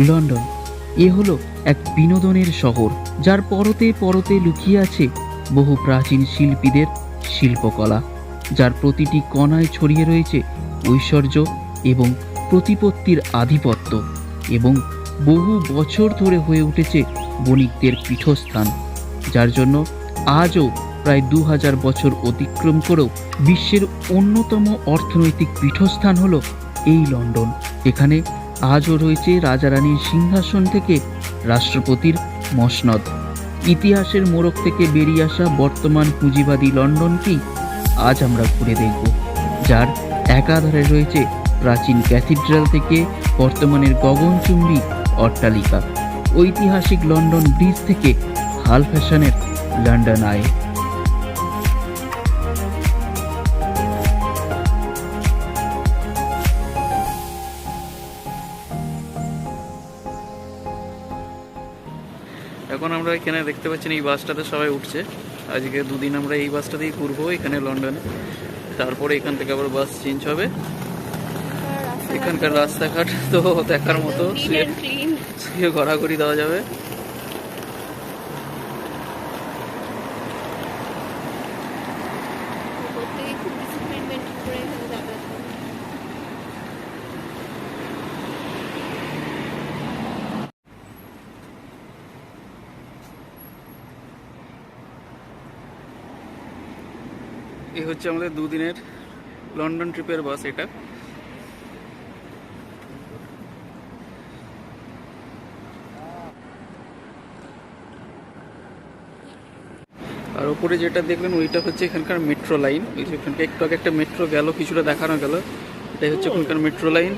London হলো এক বিনোদনের শহর, যার পরতে পরতে লুকিয়ে আছে বহু প্রাচীন শিল্পীদের শিল্পকলা, যার প্রতিটি কণায় ছড়িয়ে রয়েছে ঐশ্বর্য এবং প্রতিপত্তির আধিপত্য, এবং বহু বছর ধরে হয়ে উঠেছে বণিকদের পীঠস্থান, যার জন্য আজও প্রায় 2000 বছর অতিক্রম করেও বিশ্বের অন্যতম অর্থনৈতিক পীঠস্থান হলো এই লন্ডন। এখানে আজও রয়েছে রাজারানীর সিংহাসন থেকে রাষ্ট্রপতির মসনদ। ইতিহাসের মোড়ক থেকে বেরিয়ে আসা বর্তমান পুঁজিবাদী লন্ডনকেই আজ আমরা ঘুরে দেখব, যার একাধারে রয়েছে প্রাচীন ক্যাথিড্রাল থেকে বর্তমানের গগনচুম্বী অট্টালিকা, ঐতিহাসিক লন্ডন ব্রিজ থেকে হাল ফ্যাশনের লন্ডন আই। এখন আমরা এখানে দেখতে পাচ্ছেন এই বাসটাতে সবাই উঠছে। আজকে দুদিন আমরা এই বাসটাতেই ঘুরবো এখানে লন্ডনে, তারপরে এখান থেকে আবার বাস চেঞ্জ হবে। এখানকার রাস্তাঘাট তো দেখার মতো, শুয়ে ঘোরাঘুরি দেওয়া যাবে। এই হচ্ছে আমাদের দুদিনের লন্ডন ট্রিপের বাস এটা। আর উপরে যেটা দেখলেন ওইটা হচ্ছে এখানকার মেট্রো লাইন। ওই যে এখানকার একটু আগে একটা মেট্রো গেল, কিছুটা দেখানো গেল, এটাই হচ্ছে এখানকার মেট্রো লাইন।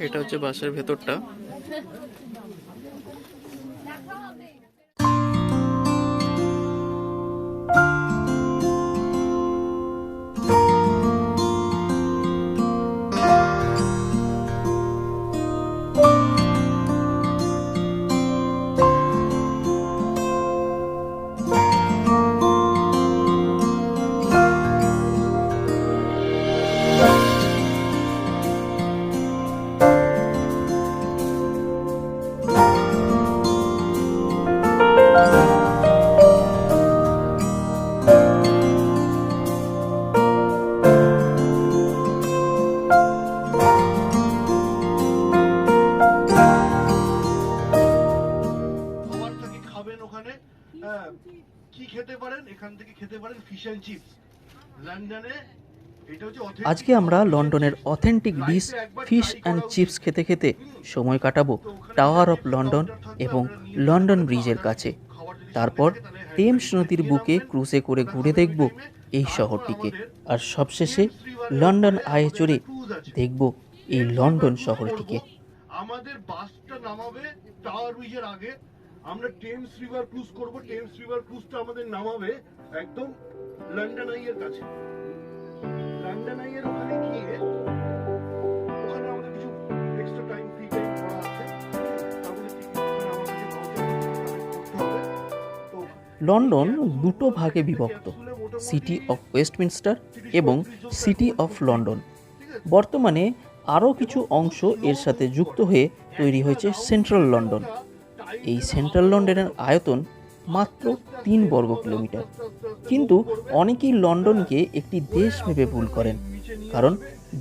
এটা হচ্ছে বাসের ভেতরটা। আজকে আমরা লন্ডনের authentic dish fish and chips খেতে খেতে সময় কাটাবো টাওয়ার অফ লন্ডন এবং লন্ডন ব্রিজের কাছে। তারপর টেমস নদীর বুকে ক্রুজে করে ঘুরে দেখব এই শহরটিকে, আর সবশেষে লন্ডন আয়ে চড়ে দেখব এই লন্ডন শহরটিকে। আমাদের বাসটা নামাবে টাওয়ার ব্রিজের আগে, আমরা টেমস রিভার ক্রুজ করব। টেমস রিভার ক্রুজটা আমাদের নামাবে একদম লন্ডন আইয়ের কাছে। লন্ডন আইয়ের ওখানে গিয়ে ওখানে আমাদের কিছু এক্সট্রা টাইম ফ্রি টাইম করা আছে, লন্ডন দুটো ভাগে বিভক্ত, সিটি অফ ওয়েস্টমিনস্টার এবং সিটি অফ লন্ডন। বর্তমানে আরও কিছু অংশ এর সাথে যুক্ত হয়ে তৈরি হয়েছে সেন্ট্রাল লন্ডন। এই সেন্ট্রাল লন্ডনের আয়তন মাত্র 3 বর্গ কিলোমিটার, কিন্তু অনেকেই লন্ডনকে একটি দেশ ভেবে ভুল করেন, কারণ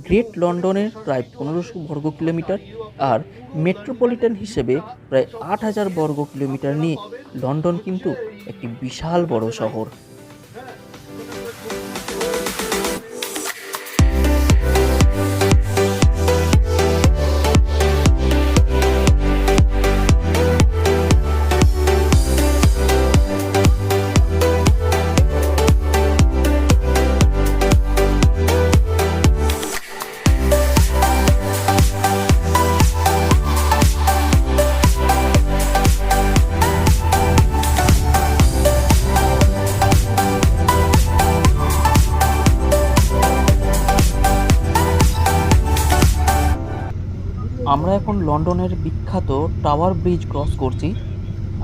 গ্রেট লন্ডনের প্রায় 1500 বর্গ কিলোমিটার আর মেট্রোপলিটন হিসেবে প্রায় 8000 বর্গ কিলোমিটার নিয়ে লন্ডন কিন্তু একটি বিশাল বড় শহর। আমরা এখন লন্ডনের বিখ্যাত টাওয়ার ব্রিজ ক্রস করছি।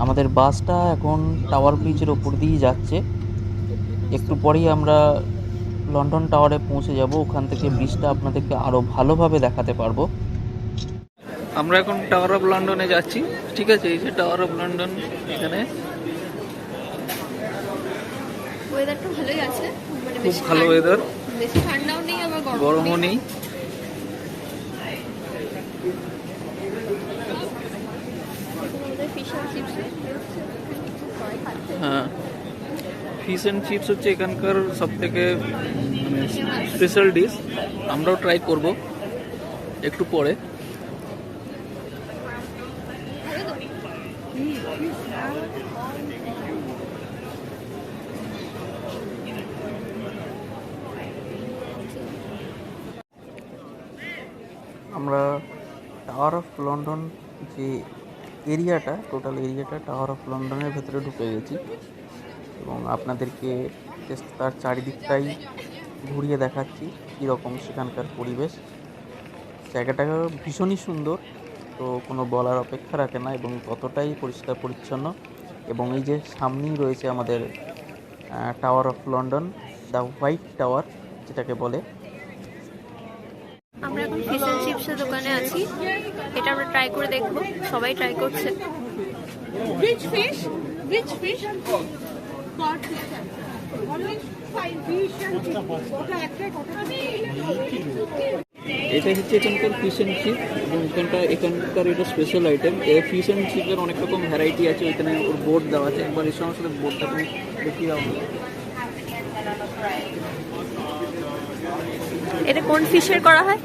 আমাদের বাসটা এখন টাওয়ার ব্রিজের ওপর দিয়ে যাচ্ছে। একটু পরেই আমরা লন্ডন টাওয়ারে পৌঁছে যাব। ওখান থেকে ব্রিজটা আপনাদেরকে আরও ভালোভাবে দেখাতে পারবো। আমরা এখন টাওয়ার অফ লন্ডনে যাচ্ছি। ঠিক আছে, এই যে টাওয়ার অফ লন্ডন। এখানে ওয়েদারটা ভালোই আছে, মানে খুব ভালো ওয়েদার, বেশি ঠান্ডাও নেই আবার গরমও নেই। হ্যাঁ, ফিশ অ্যান্ড চিপস হচ্ছে এখানকার সব থেকে স্পেশাল ডিশ। আমরাও ট্রাই করব একটু পরে। আমরা টাওয়ার অফ লন্ডন যে এরিয়াটা, টোটাল এরিয়াটা টাওয়ার অফ লন্ডনের ভেতরে ঢুকে গেছি এবং আপনাদেরকে জাস্ট তার চারিদিকটাই ঘুরিয়ে দেখাচ্ছি কীরকম সেখানকার পরিবেশ। জায়গাটা ভীষণই সুন্দর, তো কোনো বলার অপেক্ষা রাখে না এবং ততটাই পরিষ্কার পরিচ্ছন্ন। এবং এই যে সামনেই রয়েছে আমাদের tower of London, the white tower যেটাকে বলে। আমরা এখন ফিশ এন্ড চিপসের দোকানে আছি, এটা আমরা ট্রাই করে দেখবো, সবাই ট্রাই করছে। Which fish? Which fish? Cod fish. Only 5 fish and এটাই হচ্ছে এখানকার ফিশ অ্যান্ড চিপ এবং এখানকার এটা স্পেশাল আইটেম। এই ফিশ অ্যান্ড চিপের অনেক রকম ভ্যারাইটি আছে, ওইখানে ওর বোর্ড দেওয়া আছে। একবার এর সঙ্গে সাথে বোর্ডটা তুমি দেখিয়ে দাও। এটা কোন ফিশের করা হয়?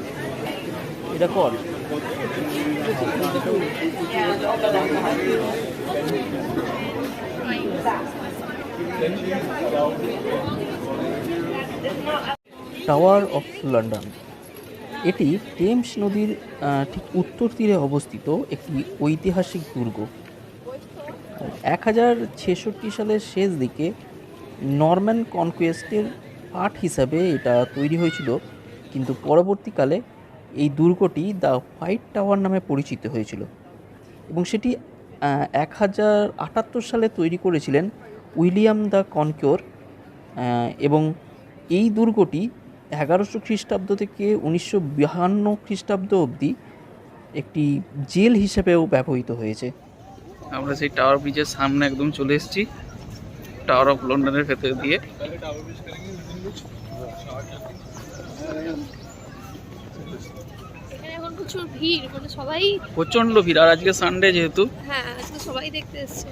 এটা কড। টাওয়ার অফ লন্ডন এটি টেমস নদীর ঠিক উত্তর তীরে অবস্থিত একটি ঐতিহাসিক দুর্গ। 1066 সালের শেষ দিকে নরম্যান কনকোয়েস্টের পার্ট হিসাবে এটা তৈরি হয়েছিল, কিন্তু পরবর্তীকালে এই দুর্গটি দ্য হোয়াইট টাওয়ার নামে পরিচিত হয়েছিল এবং সেটি 1078 সালে তৈরি করেছিলেন উইলিয়াম দ্য কনকোর। এবং এই দুর্গটি 1100 খ্রিস্টাব্দ থেকে 1952 খ্রিস্টাব্দ অবধি একটি জেল হিসেবেও ব্যবহৃত হয়েছে। আমরা সেই টাওয়ার ব্রিজের সামনে একদম চলে এসেছি, টাওয়ার অফ লন্ডনের ভেতর দিয়ে। এখন প্রচুর ভিড়, মানে সবাই প্রচন্ড ভিড়, আর আজকে সানডে যেহেতু। হ্যাঁ, আজকে সবাই দেখতে এসছে।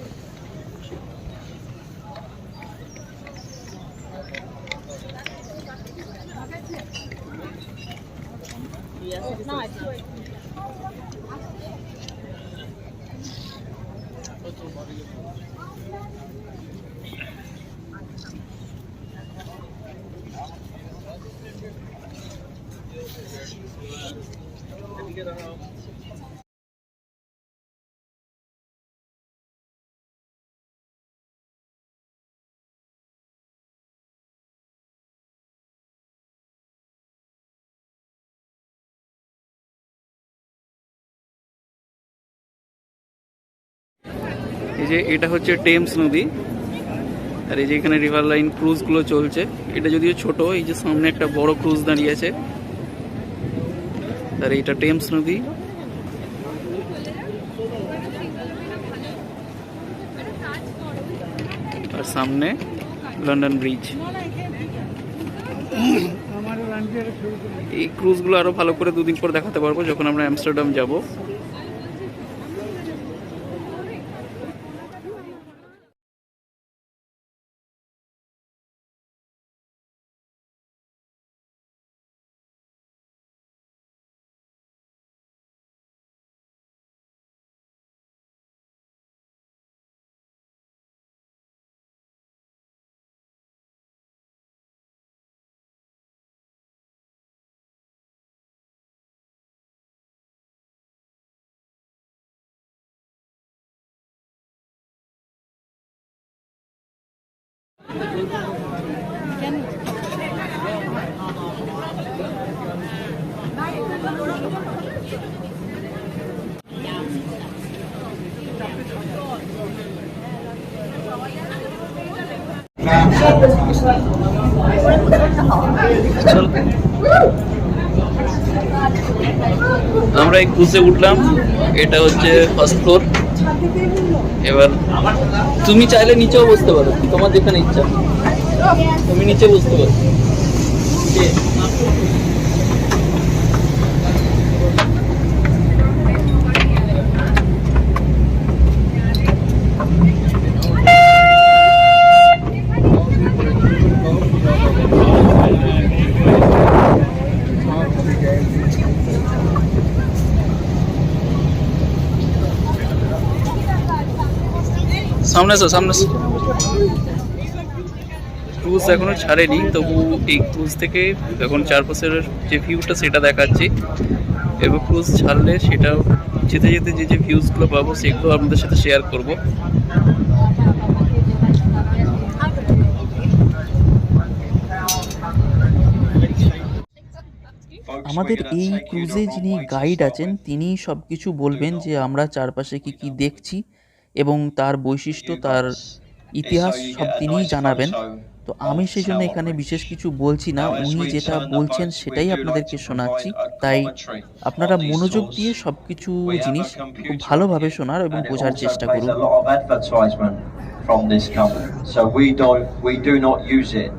এই যে এটা হচ্ছে টেমস নদী, আর এই যে এখানে রিভার লাইন ক্রুজগুলো চলছে। এটা যদিও ছোট, এই যে সামনে একটা বড় ক্রুজ দাঁড়িয়ে আছে। আর এইটা টেমস নদী। আর সামনে লন্ডন ব্রিজ। এই ক্রুজগুলো আরো ভালো করে দুদিন পর দেখাতে পারবো যখন আমরা আমস্টারডাম যাব। চল আমরা এই ক্রুজে উঠলাম, এটা হচ্ছে ফার্স্ট ফ্লোর। এবার তুমি চাইলে নিচেও বসতে পারো, তোমার যেখানে ইচ্ছা তুমি নিচে বসতে পারো। সামনে এসো, সামনে এসো। ক্রুজ এখনো ছাড়েনি, তবু এই ক্রুজ থেকে এখন চারপাশের যে ভিউটা সেটা দেখাচ্ছি। এবার ক্রুজ ছাড়লে সেটা যেতে যেতে যে যে ভিউজগুলো পাবো সেগুলো আপনাদের সাথে শেয়ার করব। আমাদের এই ক্রুজে যিনি গাইড আছেন তিনি সব কিছু বলবেন যে আমরা চারপাশে কি কি দেখছি এবং তার বৈশিষ্ট্য, তার ইতিহাস সব তিনিই জানাবেন। তো আমি সেই জন্য এখানে বিশেষ কিছু বলছি না, উনি যেটা বলছেন সেটাই আপনাদেরকে শোনাচ্ছি। তাই আপনারা মনোযোগ দিয়ে সব কিছু জিনিস খুব ভালোভাবে শোনার এবং বোঝার চেষ্টা করুন। From this company, so we do not use it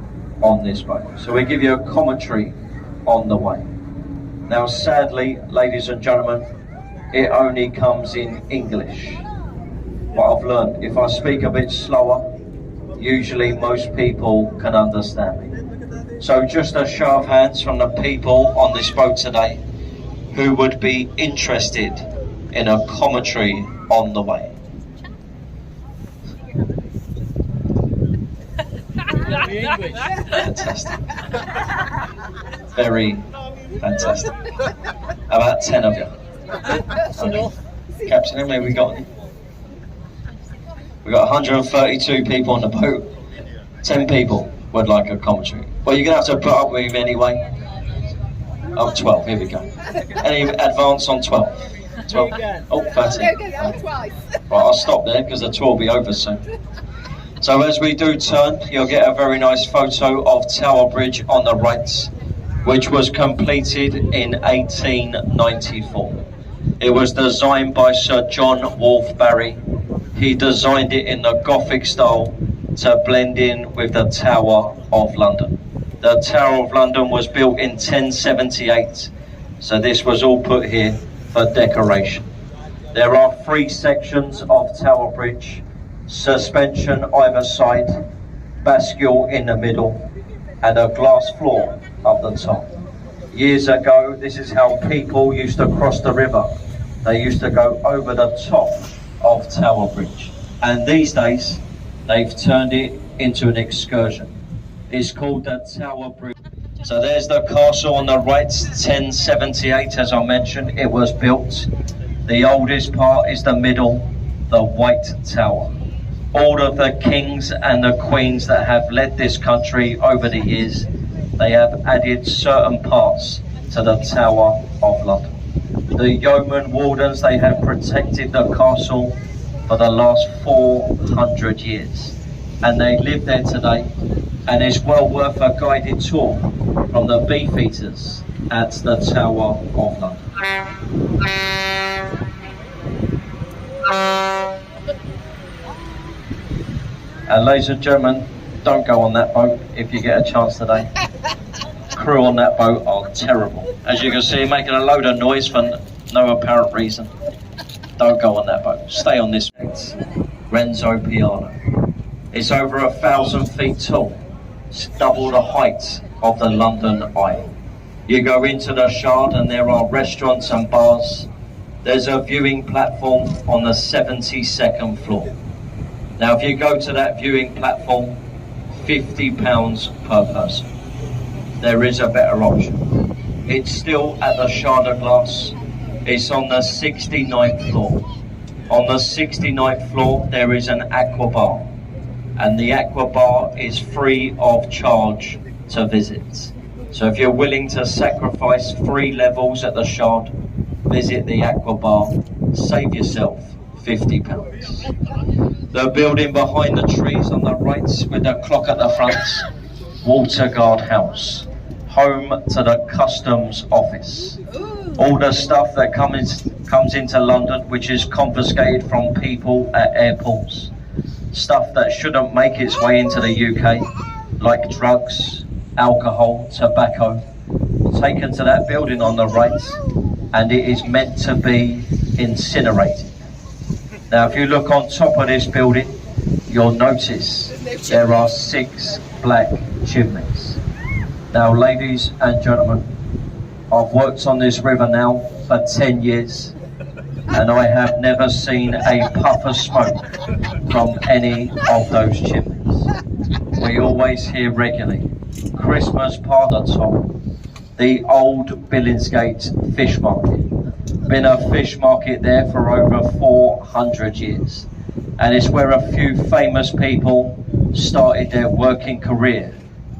on this boat. So we give you a commentary on the way. Now, sadly, ladies and gentlemen, it only comes in English. What I've learned, if I speak a bit slower, usually most people can understand me. So just a show of hands from the people on this boat today who would be interested in a commentary on the way. Fantastic. Very fantastic. About 10 of you. Okay. Captain, how many we got? We got 132 people on the boat. 10 people would like a commentary. Well, you're going to have to put up with him anyway. Oh, 12. Here we go. Any advance on 12? 12. Oh, 13. Right, I'll stop there because the tour will be over soon. So as we do turn, you'll get a very nice photo of Tower Bridge on the right, which was completed in 1894. It was designed by Sir John Wolfe-Barry. He designed it in the Gothic style to blend in with the Tower of London. The Tower of London was built in 1078, so this was all put here for decoration. There are 3 sections of Tower Bridge, suspension either side, bascule in the middle, and a glass floor up the top. Years ago, this is how people used to cross the river. They used to go over the top of Tower Bridge. And these days, they've turned it into an excursion. It's called the Tower Bridge. So there's the castle on the right, 1078, as I mentioned, it was built. The oldest part is the middle, the White Tower. All of the kings and the queens that have led this country over the years, they have added certain parts to the Tower of London. The yeoman wardens, they have protected the castle for the last 400 years. And they live there today, and it's well worth a guided tour from the beefeaters at the Tower of London. And ladies and gentlemen, don't go on that boat if you get a chance today. Crew on that boat are terrible. As you can see, making a load of noise for no apparent reason. Don't go on that boat. Stay on this. Renzo Piano. It's over 1,000 feet tall. It's double the height of the London Eye. You go into the Shard and there are restaurants and bars. There's a viewing platform on the 72nd floor. Now, if you go to that viewing platform, £50 per person. There is a better option. It's still at the Shard of Glass. It's on the 69th floor. On the 69th floor, there is an aqua bar. And the aqua bar is free of charge to visit. So if you're willing to sacrifice 3 levels at the Shard, visit the aqua bar, save yourself £50. The building behind the trees on the right with the clock at the front, Water Guard House, home to the Customs Office. All the stuff that comes into London, which is confiscated from people at airports. Stuff that shouldn't make its way into the UK, like drugs, alcohol, tobacco, taken to that building on the right, and it is meant to be incinerated. Now, if you look on top of this building, you'll notice there are 6 black chimneys. Now, ladies and gentlemen, I've worked on this river now for 10 years, and I have never seen a puff of smoke from any of those chimneys. We always hear regularly, Christmas Park at the top, the old Billingsgate Fish Market. Been a fish market there for over 400 years, and it's where a few famous people started their working career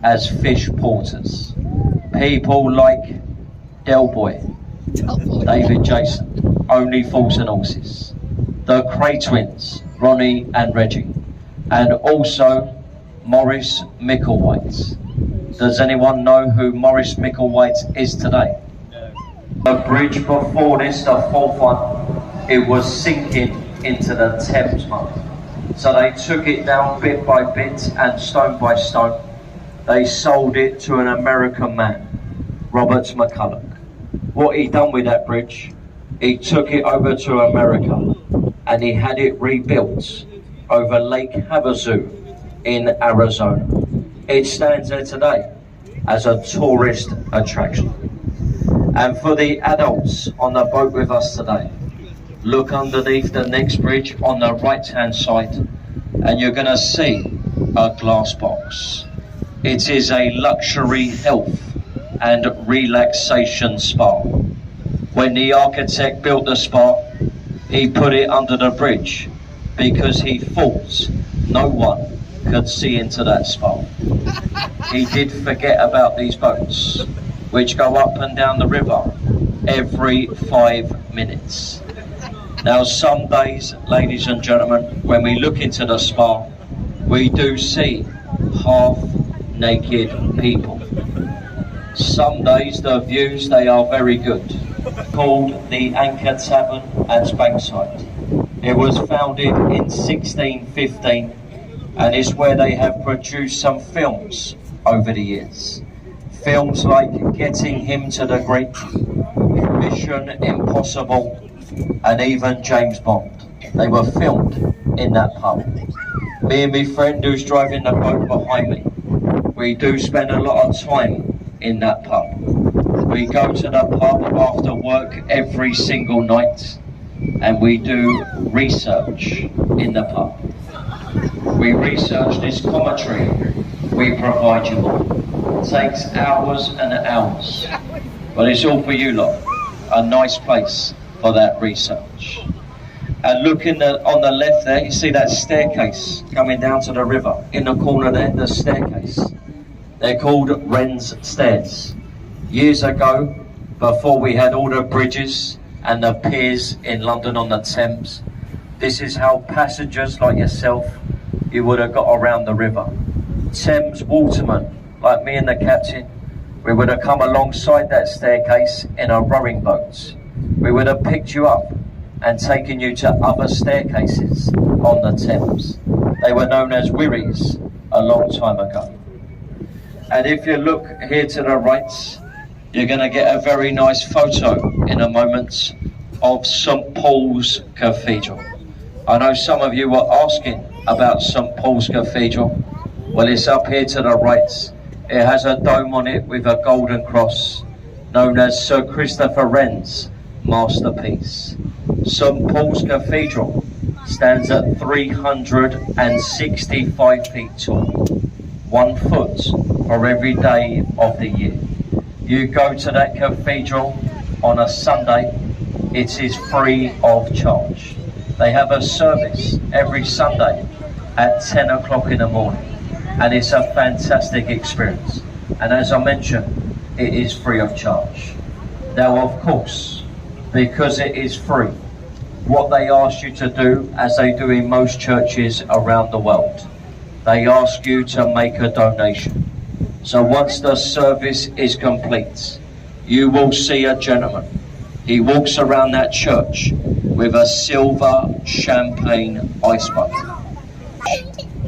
as fish porters. People like Del Boy, David Jason, Only Fools and Horses, the Cray Twins, Ronnie and Reggie, and also Maurice Micklewhite. Does anyone know who Maurice Micklewhite is today? The bridge before this, the fourth one, it was sinking into the Thames mud. So they took it down bit by bit and stone by stone. They sold it to an American man, Robert McCulloch. What he done with that bridge, he took it over to America and he had it rebuilt over Lake Havasu in Arizona. It stands there today as a tourist attraction. And for the adults on the boat with us today, look underneath the next bridge on the right hand side and you're going to see a glass box. It is a luxury health and relaxation spa. When the architect built the spa, he put it under the bridge because he thought no one could see into that spa. He did forget about these boats, which go up and down the river every 5 minutes. Now, some days, ladies and gentlemen, when we look into the spa, we do see half-naked people. Some days, the views, they are very good. Called the Anchor Tavern at Bankside. It was founded in 1615, and it's where they have produced some films over the years. Films like Getting Him to the Greek, Mission Impossible, and even James Bond. They were filmed in that pub. Me and my friend who's driving the boat behind me, we do spend a lot of time in that pub. We go to the pub after work every single night and we do research in the pub. We research this commentary we provide you all. It takes hours and hours, but it's all for you lot. A nice place for that research. And look on the left there, you see that staircase coming down to the river. In the corner there, the staircase. They're called Wren's Stairs. Years ago, before we had all the bridges and the piers in London on the Thames, this is how passengers like yourself, you would have got around the river. Thames watermen, like me and the captain, we would have come alongside that staircase in a rowing boat. We would have picked you up and taken you to other staircases on the Thames. They were known as wherries a long time ago. And if you look here to the right, you're going to get a very nice photo in a moment of St Paul's Cathedral. I know some of you were asking about St Paul's Cathedral. Well, it's up here to the right. It has a dome on it with a golden cross, known as Sir Christopher Wren's masterpiece. St Paul's Cathedral stands at 365 feet tall, 1 foot for every day of the year. You go to that cathedral on a Sunday, it is free of charge. They have a service every Sunday at 10 o'clock in the morning, and it's a fantastic experience. And as I mentioned, it is free of charge. Now, of course, because it is free, what they ask you to do, as they do in most churches around the world. They ask you to make a donation. So once the service is complete, you will see a gentleman. He walks around that church with a silver champagne ice bucket.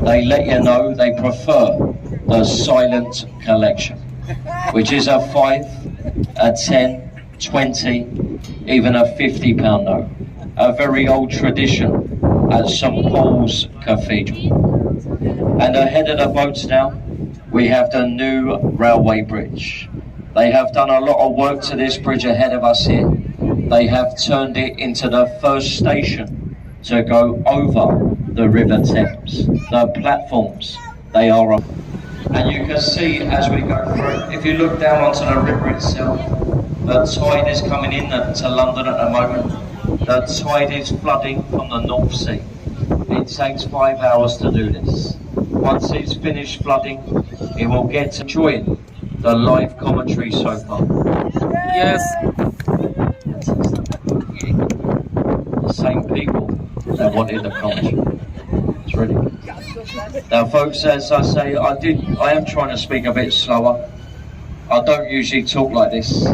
They let you know they prefer the silent collection, which is a 5, a 10, 20, even a £50 note. A very old tradition at St Paul's Cathedral. And ahead of the boats now, we have the new railway bridge. They have done a lot of work to this bridge ahead of us here. They have turned it into the first station to go over the River Thames. The platforms, they are up. And you can see as we go through, if you look down onto the river itself, the tide is coming in to London at the moment. The tide is flooding from the North Sea. It takes 5 hours to do this. Once it's finished flooding, it will get to join the live commentary so far. Yes. The same people that wanted the commentary. It's really good. Now folks, as I say, I am trying to speak a bit slower. I don't usually talk like this.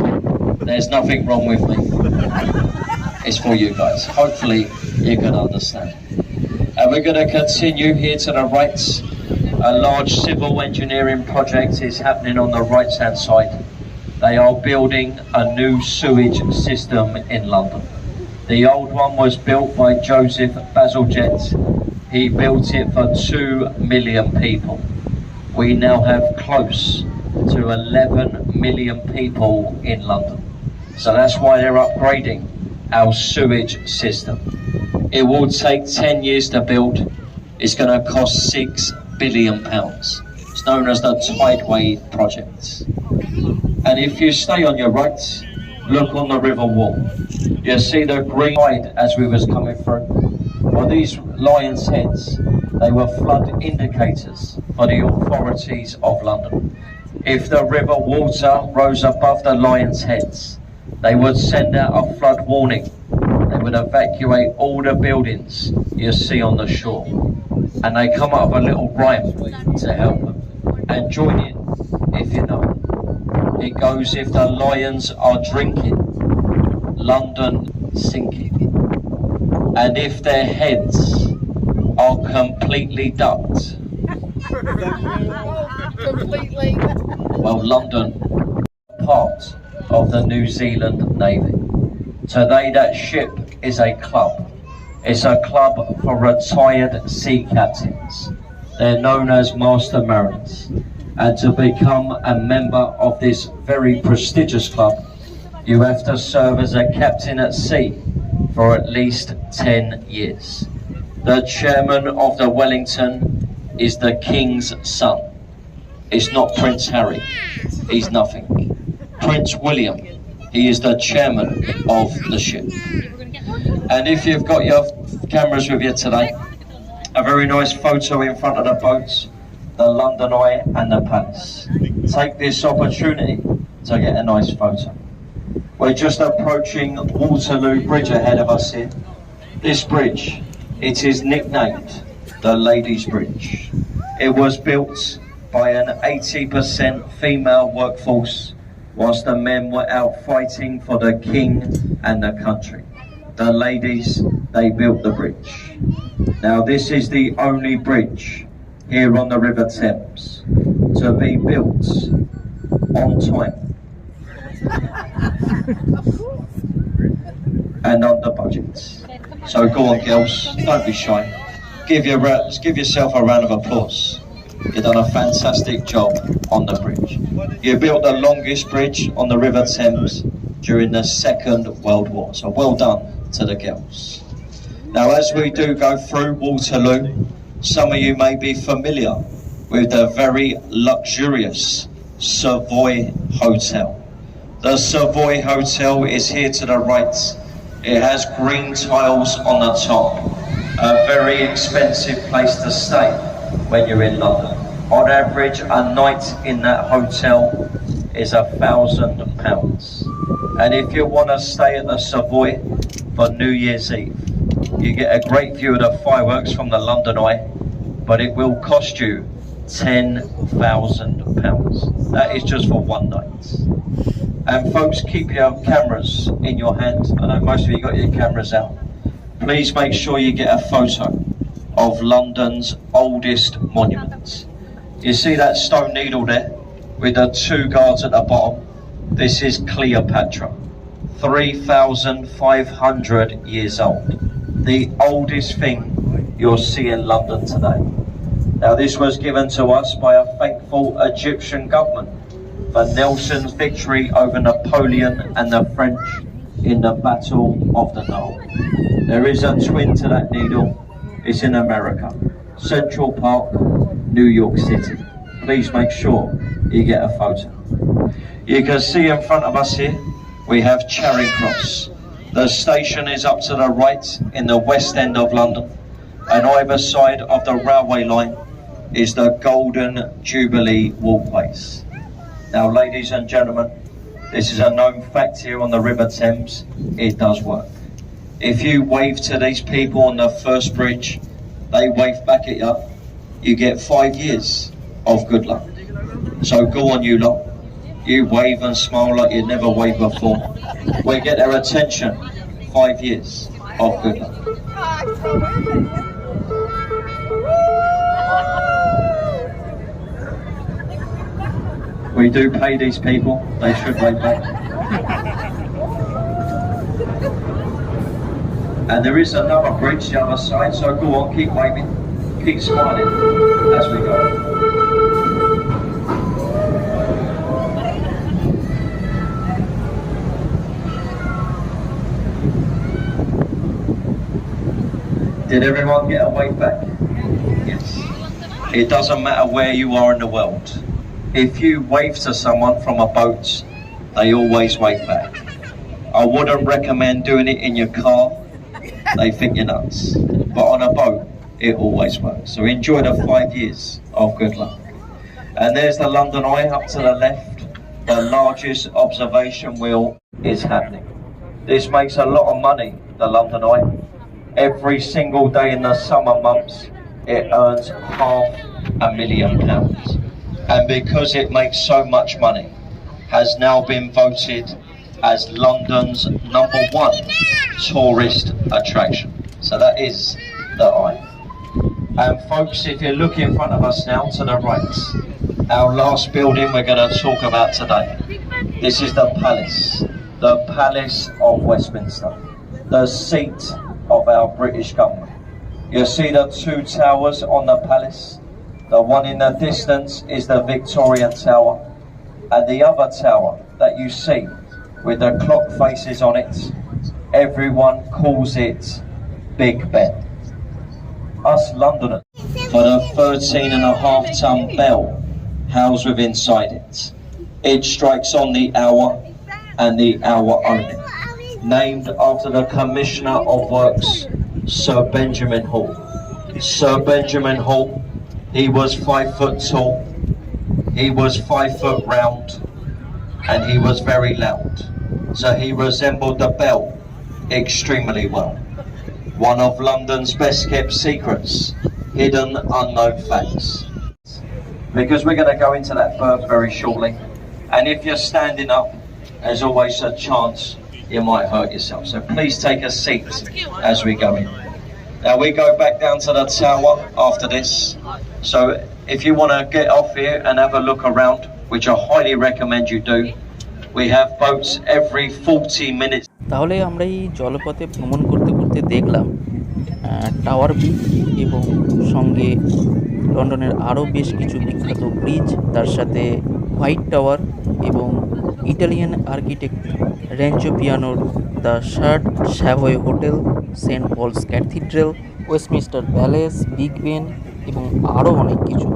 There's nothing wrong with me. It's for you guys. Hopefully you can understand. And we're going to continue here to the right. A large civil engineering project is happening on the right hand side. They are building a new sewage system in London. The old one was built by Joseph Bazalgette. He built it for 2 million people. We now have close to 11 million people in London. So that's why they're upgrading our sewage system. It will take 10 years to build. It's going to cost £6 billion. It's known as the Tideway Project. And if you stay on your right, look on the river wall. You see the green tide as we was coming through. Well, these lions' heads, they were flood indicators for the authorities of London. If the river water rose above the lions' heads, they would send out a flood warning. They would evacuate all the buildings you see on the shore. And they come up with a little rhyme to help them. And join in if you know it. It goes, if the lions are drinking, London sinking. And if their heads are completely ducked, well, London, part of the New Zealand Navy. Today that ship is a club. It's a club for retired sea captains. They're known as Master Mariners. And to become a member of this very prestigious club, you have to serve as a captain at sea for at least 10 years. The chairman of the Wellington is the King's son. It's not Prince Harry. He's nothing. Prince William, he is the chairman of the ship. And if you've got your cameras with you today, a very nice photo in front of the boats, the London Eye and the Palace. Take this opportunity to get a nice photo. We're just approaching Waterloo Bridge ahead of us here. This bridge, it is nicknamed the Ladies' Bridge. It was built by an 80% female workforce whilst the men were out fighting for the king and the country. The ladies, they built the bridge. Now this is the only bridge here on the River Thames to be built on time and under budget. So go on girls, don't be shy. Give yourself a round of applause. You've done a fantastic job on the bridge. You built the longest bridge on the River Thames during the Second World War. So well done to the girls. Now as we do go through Waterloo, some of you may be familiar with the very luxurious Savoy Hotel. The Savoy Hotel is here to the right. It has green tiles on the top. A very expensive place to stay when you're in London. On average, a night in that hotel is £1,000. And if you want to stay at the Savoy for New Year's Eve, you get a great view of the fireworks from the London Eye, but it will cost you £10,000. That is just for one night. And folks, keep your cameras in your hand. I know most of you got your cameras out. Please make sure you get a photo of London's oldest monument. You see that stone needle there with the two guards at the bottom? This is Cleopatra, 3,500 years old. The oldest thing you'll see in London today. Now this was given to us by a thankful Egyptian government for Nelson's victory over Napoleon and the French in the Battle of the Nile. There is a twin to that needle. It's in America, Central Park, New York City. Please make sure you get a photo. You can see in front of us here, we have Charing Cross. The station is up to the right in the west end of London, and either side of the railway line is the Golden Jubilee walkways. Now, ladies and gentlemen, this is a known fact here on the River Thames. It does work. If you wave to these people on the first bridge, they wave back at you, you get 5 years of good luck. So go on, you lot. You wave and smile like you never waved before. We get their attention. 5 years of good luck. We do pay these people. They should wave back. And there is another bridge the other side, so go on, keep waving, keep smiling as we go. Did everyone get a wave back? Yes. It doesn't matter where you are in the world. If you wave to someone from a boat, they always wave back. I wouldn't recommend doing it in your car. They think you're nuts. But on a boat, it always works. So enjoy the 5 years of good luck. And there's the London Eye up to the left. The largest observation wheel is happening. This makes a lot of money, the London Eye. Every single day in the summer months, it earns £500,000. And because it makes so much money, has now been voted as London's #1 tourist attraction. So that is the Eye. And folks, if you look in front of us now to the right, our last building we're going to talk about today. This is the Palace of Westminster, the seat of our British government. You see the two towers on the palace. The one in the distance is the Victoria Tower, and the other tower that you see with the clock faces on it, everyone calls it Big Ben. Us Londoners, for the 13.5-ton bell housed within inside it. It strikes on the hour and the hour only. Named after the Commissioner of Works, Sir Benjamin Hall. Sir Benjamin Hall, he was 5 foot tall, he was 5 foot round, and he was very loud. So he resembled the bell extremely well. One of London's best kept secrets, hidden unknown facts. Because we're going to go into that birth very shortly. And if you're standing up, there's always a chance you might hurt yourself. So please take a seat as we go in. Now we go back down to the tower after this. So if you want to get off here and have a look around, which I highly recommend you do, we have boats every 40 minutes. তাহলে আমরা এই জলপথে ভ্রমণ করতে করতে দেখলাম tower bridge এবং সঙ্গে লন্ডনের আরও বেশ কিছু বিখ্যাত ব্রিজ, তার সাথে হোয়াইট টাওয়ার এবং ইটালিয়ান আর্কিটেক্ট রেঞ্জো পিয়ানোর the Shard Savoy Hotel, Saint Paul's Cathedral, Westminster Palace, Big Ben এবং আরও অনেক কিছু।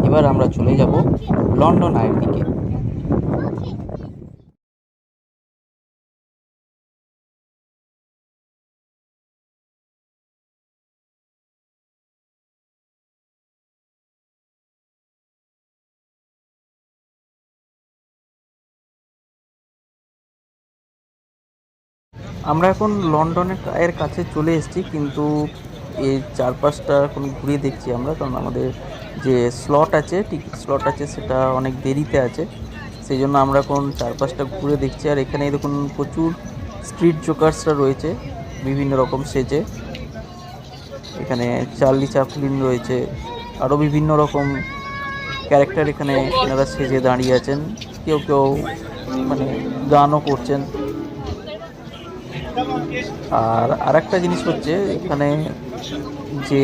এবার আমরা চলে যাব লন্ডন আইয়ের দিকে। আমরা এখন লন্ডনের কাছে চলে এসেছি, কিন্তু এই চারপাশটা এখন ঘুরে দেখছি আমরা, কারণ আমাদের যে স্লট আছে, টিকিট স্লট আছে, সেটা অনেক দেরিতে আছে। সেই জন্য আমরা এখন চারপাশটা ঘুরে দেখছি। আর এখানে দেখুন প্রচুর স্ট্রিট জোকার্সরা রয়েছে বিভিন্ন রকম সেজে। এখানে চার্লি চ্যাপলিন রয়েছে, আরও বিভিন্ন রকম ক্যারেক্টার এখানে এনারা সেজে দাঁড়িয়ে আছেন। কেউ কেউ মানে গানও করছেন। আর একটা জিনিস হচ্ছে, এখানে যে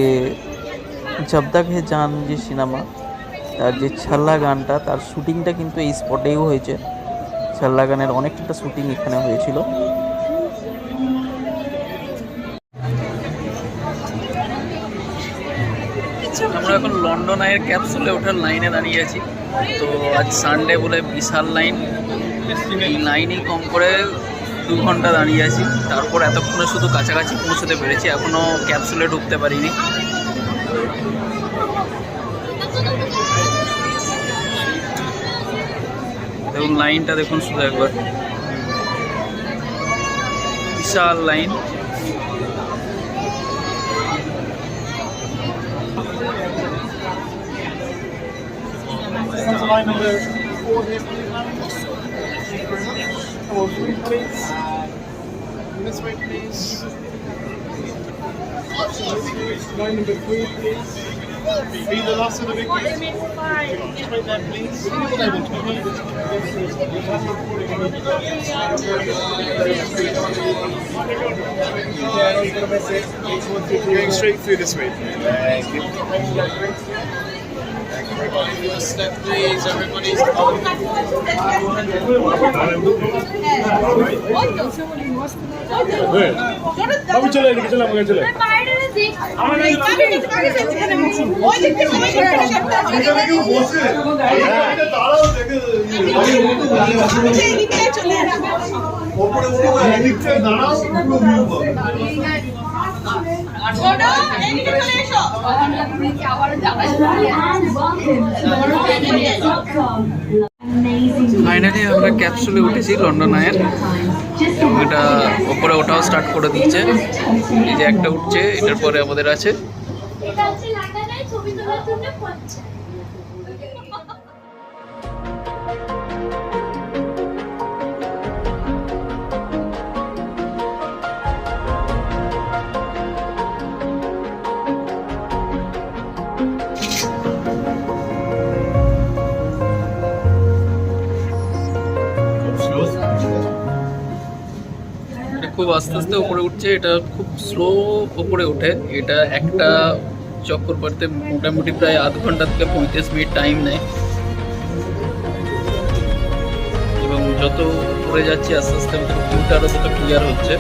জবদাগ হে জান যে সিনেমা, তার যে ছাল্লা গানটা, তার শুটিংটা কিন্তু এই স্পটেও হয়েছে। ছাল্লা গানের অনেকটা শুটিং এখানে হয়েছিল। আমরা এখন লন্ডন আইয়ের ক্যাপসুলে ওঠার লাইনে দাঁড়িয়ে আছি। তো আজ সানডে বলে বিশাল লাইন, এই লাইনেই কম করে 2 ঘন্টা দাঁড়িয়ে আছি। তারপর এতক্ষণে শুধু কাছাকাছি পৌঁছতে পেরেছি, এখনও ক্যাপসুলে ঢুকতে পারিনি। দেখুন লাইনটা দেখুন শুধু একবার, বিশাল line. Line number 4 here, please. This way, please. Line number 3, please. Be the last of the big ones. Straight there, please. Going straight through this way. Thank you. Step please, everybody's আমি চলে এদিকে, চলে আমাকে চলে finally আমরা ক্যাপসুলে উঠেছি London আয়ের, এবং এটা ওপরে ওঠাও স্টার্ট করে দিচ্ছে। এই যে একটা উঠছে, এটার পরে আমাদের আছে। খুব আস্তে আস্তে উপরে উঠছে, এটা খুব স্লো উপরে ওঠে। এটা একটা চক্কর করতে মোটামুটি প্রায় আধ ঘন্টা থেকে 35 মিনিট টাইম নেয়, এবং যত উপরে যাচ্ছি আস্তে আস্তে ভিউটা আরও তত ক্লিয়ার হচ্ছে।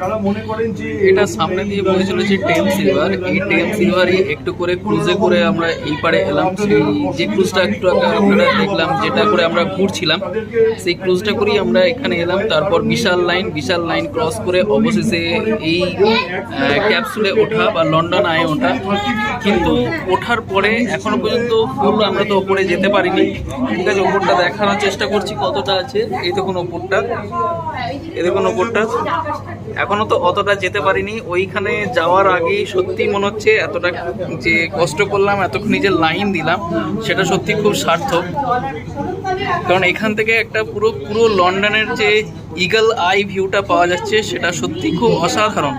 যারা মনে করেন যে এটা সামনে দিয়ে বয়ে চলেছে টেমস রিভার। এই টেমস রিভারই একটু করে ক্রুজে করে আমরা এই পারে এলাম। সেই যে ক্রুজটা একটু আগে আপনারা দেখলাম, যেটা করে আমরা ঘুরছিলাম, সেই ক্রুজটা করেই আমরা এখানে এলাম। তারপর বিশাল লাইন ক্রস করে অবশেষে এই ক্যাপসুলে ওঠা বা লন্ডন আয়ে ওঠা। কিন্তু ওঠার পরে এখনো পর্যন্ত ফুল আমরা তো ওপরে যেতে পারিনি। ঠিক আছে, ওপরটা দেখানোর চেষ্টা করছি কতটা আছে। এই দেখুন ওপরটা, এই দেখুন ওপরটা এখনো তো অতটা যেতে পারিনি। ওইখানে যাওয়ার আগেই সত্যি মনে হচ্ছে এতটা যে কষ্ট করলাম, এতক্ষণ যে লাইন দিলাম, সেটা সত্যি খুব সার্থক। কারণ এখান থেকে একটা পুরো লন্ডনের যে ইগল আই ভিউটা পাওয়া যাচ্ছে, সেটা সত্যি খুব অসাধারণ।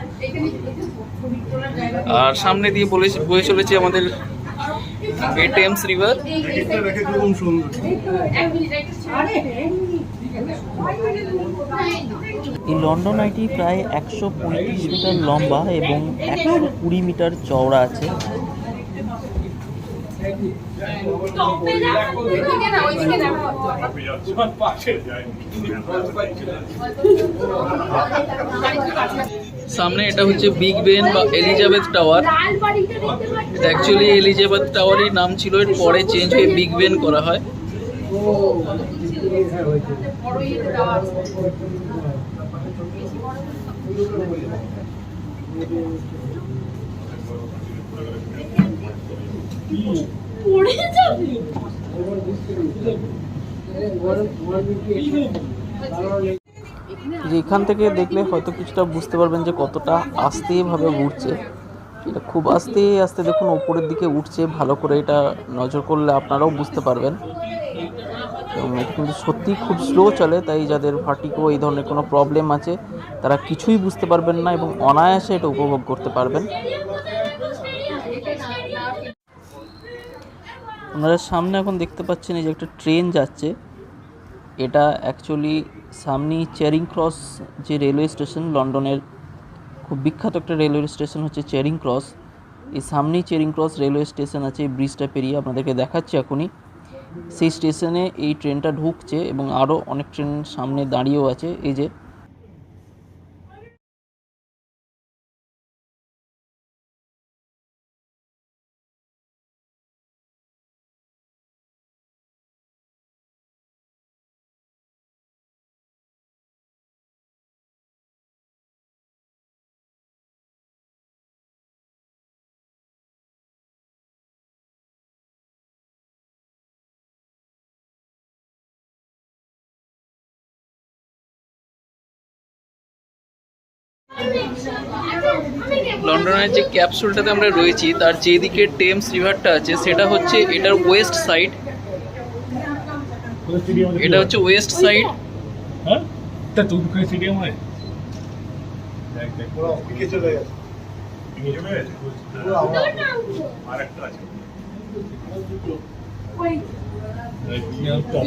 আর সামনে দিয়ে বয়ে চলেছে আমাদের এই টেমস রিভার। এই লন্ডন আইটি প্রায় 135 মিটার লম্বা এবং 120 মিটার চওড়া আছে। সামনে এটা হচ্ছে বিগ বেন বা এলিজাবেথ টাওয়ার। এটা অ্যাকচুয়ালি এলিজাবেথ টাওয়ারই নাম ছিল, এর পরে চেঞ্জ হয়ে বিগ বেন করা হয়। যে এখান থেকে দেখলে হয়তো কিছুটা বুঝতে পারবেন যে কতটা আস্তেভাবে উঠছে। এটা খুব আস্তে আস্তে দেখুন ওপরের দিকে উঠছে। ভালো করে এটা নজর করলে আপনারাও বুঝতে পারবেন। এবং এটা কিন্তু সত্যিই খুব স্লো চলে, তাই যাদের ভার্টিগো এই ধরনের কোনো প্রবলেম আছে তারা কিছুই বুঝতে পারবেন না এবং অনায়াসে এটা উপভোগ করতে পারবেন। আপনারা সামনে এখন দেখতে পাচ্ছেন এই যে একটা ট্রেন যাচ্ছে। এটা অ্যাকচুয়ালি সামনেই চেরিং ক্রস যে রেলওয়ে স্টেশন, লন্ডনের খুব বিখ্যাত একটা রেলওয়ে স্টেশন হচ্ছে চেরিং ক্রস। এই সামনেই চেরিং ক্রস রেলওয়ে স্টেশন আছে। এই ব্রিজটা পেরিয়ে আপনাদেরকে দেখাচ্ছি এখনই। সেই স্টেশনে এই ট্রেনটা ঢুকছে এবং আরও অনেক ট্রেন সামনে দাঁড়িয়েও আছে। এই যে লন্ডনের যে ক্যাপসুলটাতে আমরা রয়েছি তার যেদিকে টেমস রিভারটা আছে সেটা হচ্ছে এটার ওয়েস্ট সাইড। এটা হচ্ছে ওয়েস্ট সাইড। হ্যাঁ, তা তো দুটো স্টেডিয়াম হয়।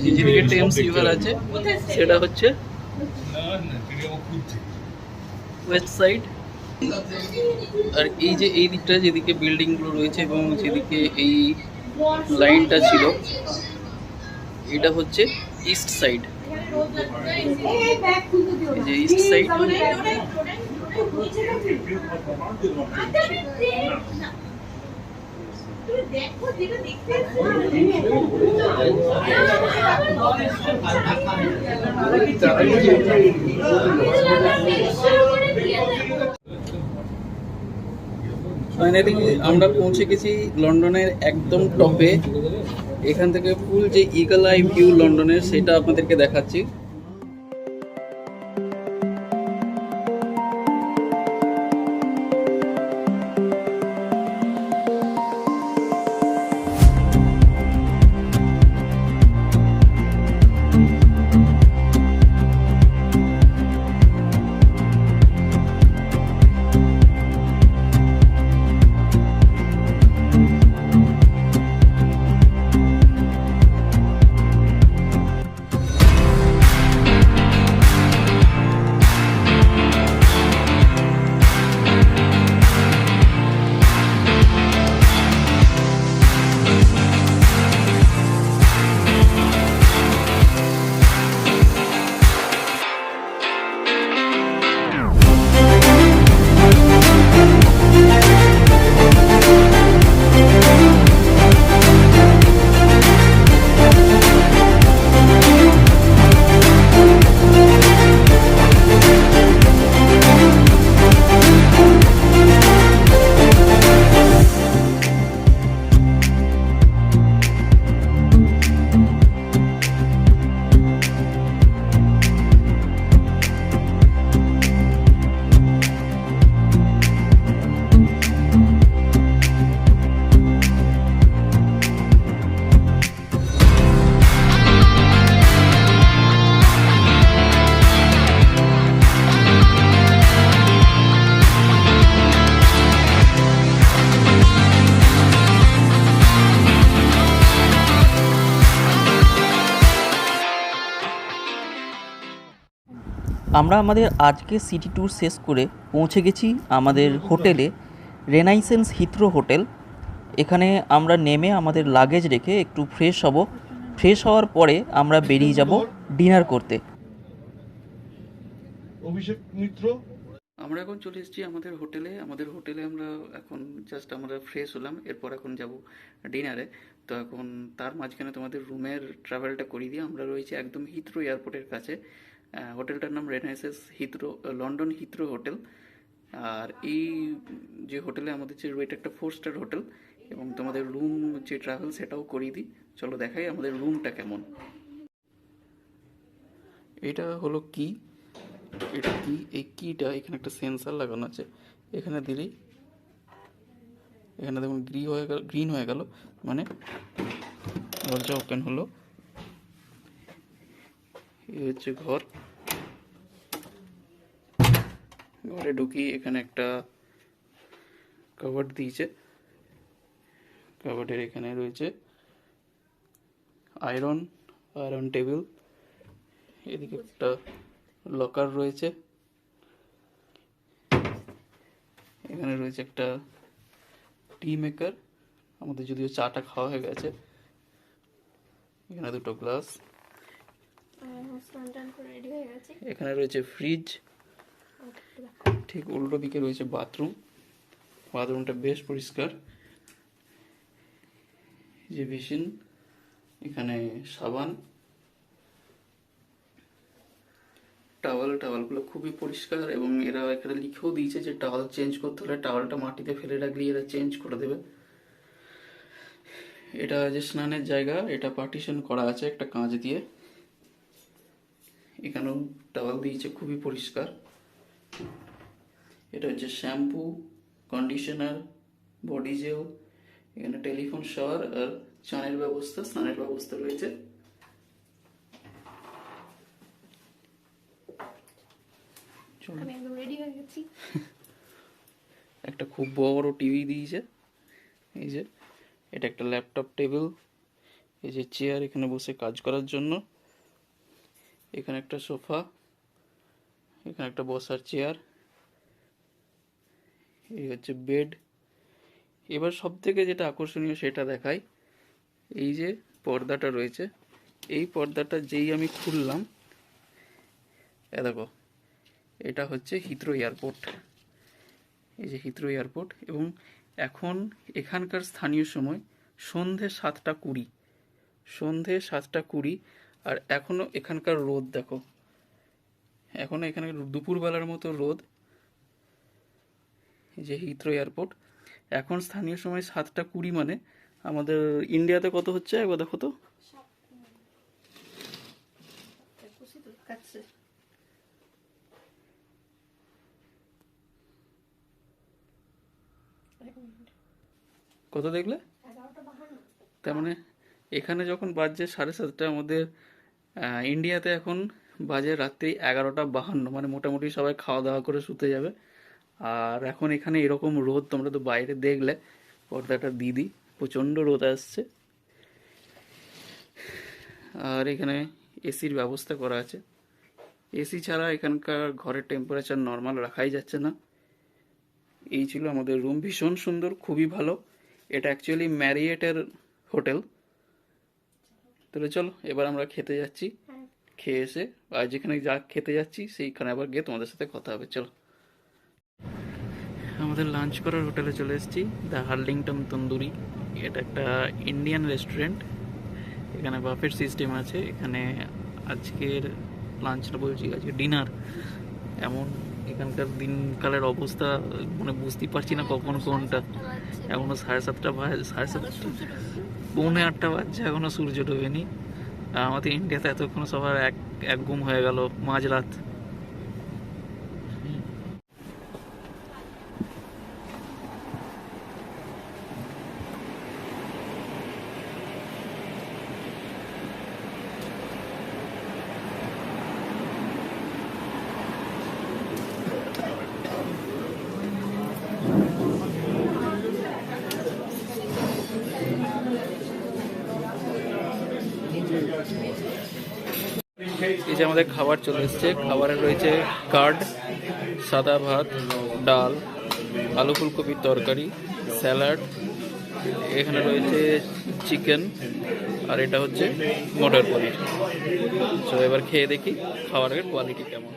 যেদিকে টেমস রিভার আছে সেটা হচ্ছে ওয়েস্ট সাইড। আর এই যে এই দিকটা যেদিকে বিল্ডিংগুলো রয়েছে এবং যেদিকে এই লাইনটা ছিল, এটা হচ্ছে ইস্ট সাইড। এই যে ইস্ট সাইড। ফাইনালি আমরা পৌঁছে গেছি লন্ডনের একদম টপে। এখান থেকে ফুল যে ইগল আই ভিউ লন্ডনের সেটা আপনাদেরকে দেখাচ্ছি। আমরা আমাদের আজকে সিটি ট্যুর শেষ করে পৌঁছে গেছি আমাদের হোটেলে, রেনাইসেন্স হিথ্রো হোটেল। এখানে আমরা নেমে আমাদের লাগেজ রেখে একটু ফ্রেশ হব। ফ্রেশ হওয়ার পরে আমরা বেরিয়ে যাব ডিনার করতে। অভিষেক মিত্র, আমরা এখন চলে এসেছি আমাদের হোটেলে আমরা এখন জাস্ট আমরা ফ্রেশ হলাম, এরপর এখন যাব ডিনারে। তো এখন তার মাঝখানে তোমাদের রুমের ট্রাভেলটা করিয়ে দিয়ে আমরা রয়েছি একদম হিথ্রো এয়ারপোর্টের কাছে। হোটেলটার নাম রেনাইসেন্স হিথ্রো, লন্ডন হিথ্রো হোটেল। আর এই যে হোটেলে আমাদের যে এটা একটা 4 স্টার হোটেল, এবং তোমাদের রুম যে ট্রাভেল সেটাও করিয়ে দিই। চলো দেখাই আমাদের রুমটা কেমন। এটা হলো কি, এটা কি, এই কিটা এখানে একটা সেন্সার লাগানো আছে, এখানে দিলেই এখানে দেখুন গ্রিন হয়ে গেল, মানে দরজা ওপেন হলো। এই হচ্ছে ঘরে ঢুকি, এখানে একটা কাভার্ড দিয়েছে, কাভার্ডের এখানে রয়েছে আয়রন টেবিল, এদিকে একটা লকার রয়েছে, এখানে রয়েছে একটা টি মেকার, আমাদের যদিও চাটা খাওয়া হয়ে গেছে, এখানে দুটো গ্লাস, এখানে রয়েছে ফ্রিজ, ঠিক উল্টো দিকে রয়েছে বাথরুমটা বেশ পরিষ্কার, যে বেসিন, এখানে সাবান, টাওয়ালগুলো খুবই পরিষ্কার, এবং এরা এখানে লিখেও দিয়েছে যে টাওয়াল চেঞ্জ করতে হলে টাওয়ালটা মাটিতে ফেলে রাখলে এরা চেঞ্জ করে দেবে। এটা যে স্নানের জায়গা, এটা পার্টিশন করা আছে একটা কাঁচ দিয়ে, এখানেও টাওয়াল দিয়েছে খুবই পরিষ্কার। এটা হচ্ছে শ্যাম্পু, কন্ডিশনার, বডি জেল, এখানে টেলিফোন শাওয়ার আর স্নানের ব্যবস্থা রয়েছে। আমি একদম রেডি হয়ে গেছি। একটা খুব বড় টিভি দিয়েছে, এই যে এটা একটা ল্যাপটপ টেবিল, এই যে চেয়ার এখানে বসে কাজ করার জন্য, এখানে একটা সোফা, এখানে একটা বসার চেয়ার, এই হচ্ছে বেড। এবার সব থেকে যেটা আকর্ষণীয় সেটা দেখাই, এই যে পর্দাটা রয়েছে, এই পর্দাটা যেই আমি খুললাম, দেখো এটা হচ্ছে হিথ্রো এয়ারপোর্ট, এই যে হিথ্রো এয়ারপোর্ট। এবং এখন এখানকার স্থানীয় সময় সন্ধে 7:20, আর এখনো এখানকার রোদ দেখো, এখনো এখানে দুপুরবেলার মতো রোদ। এই যে হিথ্রো এয়ারপোর্ট, এখন স্থানীয় সময় 7:20, মানে আমাদের ইন্ডিয়াতে কত হচ্ছে একবার দেখো তো। কত দেখলে? তার মানে এখানে যখন বাজছে 7:30, আমাদের ইন্ডিয়াতে এখন বাজে রাত্রি 11:52, মানে মোটামুটি সবাই খাওয়া দাওয়া করে শুতে যাবে। আর এখন এখানে এরকম রোদ, তোমরা তো বাইরে দেখলে, পর্দাটা দিদি প্রচণ্ড রোদ আসছে। আর এখানে এসির ব্যবস্থা করা আছে, এসি ছাড়া এখানকার ঘরের টেম্পারেচার নর্মাল রাখাই যাচ্ছে না। এই ছিল আমাদের রুম, ভীষণ সুন্দর, খুবই ভালো। এটা অ্যাকচুয়ালি ম্যারিয়েটের হোটেল। তাহলে চলো এবার আমরা খেতে যাচ্ছি, খেয়ে এসে আর যেখানে যা খেতে যাচ্ছি সেইখানে আবার গিয়ে তোমাদের সাথে কথা হবে। চলো, আমাদের লাঞ্চ করার হোটেলে চলে এসেছি, দ্য হার্লিংটন তন্দুরি। এটা একটা ইন্ডিয়ান রেস্টুরেন্ট, এখানে বাফেট সিস্টেম আছে। এখানে আজকের লাঞ্চটা বলছি, আজকে ডিনার, এমন এখানকার দিনকালের অবস্থা মানে বুঝতেই পারছি না কখন কোনটা। এখনো 7:30 বাজে, 7:30, 7:45 বাজছে, এখনো সূর্য ডোবেনি। আমাদের ইন্ডিয়াতে এতক্ষণ সবার এক গুম হয়ে গেল মাঝরাত। এই যে আমাদের খাবার চলে এসছে। খাবারে রয়েছে কার্ড, সাদা ভাত, ডাল, আলু ফুলকপির তরকারি, স্যালাড, এখানে রয়েছে চিকেন, আর এটা হচ্ছে মটর পনির। তো এবার খেয়ে দেখি খাবারের কোয়ালিটি কেমন।